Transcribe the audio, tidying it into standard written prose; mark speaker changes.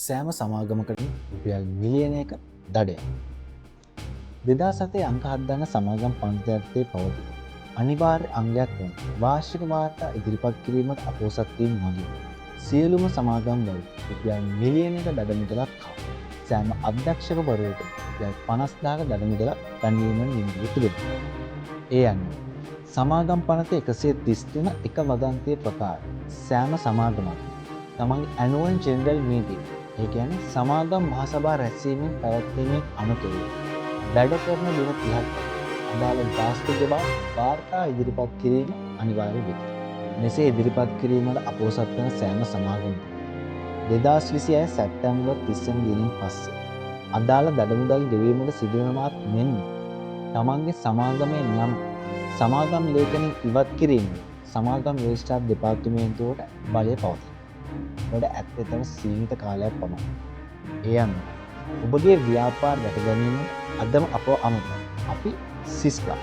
Speaker 1: සෑම සමාගමකටම රුපියල් මිලියනයක දඩයක්. 2007 අංක 7 දන්න සමාගම් පන්තියත්තේ පවති. අනිවාර්ය අංගයක් වන වාර්ෂික වාර්තා ඉදිරිපත් කිරීමට අපොහොසත් වීම මගින් සියලුම සමාගම් වල රුපියල් මිලියනයක දඩමිදලක් හා සෑම අධ්‍යක්ෂකවරයෙකුට රුපියල් 50000ක දඩමිදලක් ගන්වීමෙන් නියමිත තිබෙනවා. ඒ අනුව සමාගම් පනත 133 එක වදන්තිය ප්‍රකාර සෑම සමාගමක් තමන්ගේ ඇනුවල් ජෙනරල් මීටින් ඒ කියන්නේ සමාගම් මහසභා රැස්වීමෙන් පැවැත්වීමෙන් අනතුරුව වැඩ කරන දින 30ක් අදාළ ගාස්තු ගෙවා වාර්තා ඉදිරිපත් කිරීම අනිවාර්ය වේ. මෙසේ ඉදිරිපත් කිරීමට අපොහොසත් වන සෑම සමාගමකම 2026 සැප්තැම්බර් 30 වෙනි දිනින් පස්සේ අදාළ දඩමුදල් ගෙවීමට සිදුවනවත් මෙන්ම තමන්ගේ සමාගමේ නම් සමාගම් ලේඛනයෙන් ඉවත් කිරීම සමාගම් රෙජිස්ට්‍රාර් දෙපාර්තමේන්තුවට බලය පවතී. වැඩ ඇත්තටම සීමිත කාලයක් පමණයි. ඒ අනුව ඔබගේ ව්‍යාපාර රැක ගැනීම අදම අපව අමතන්න. අපි සිස්ලා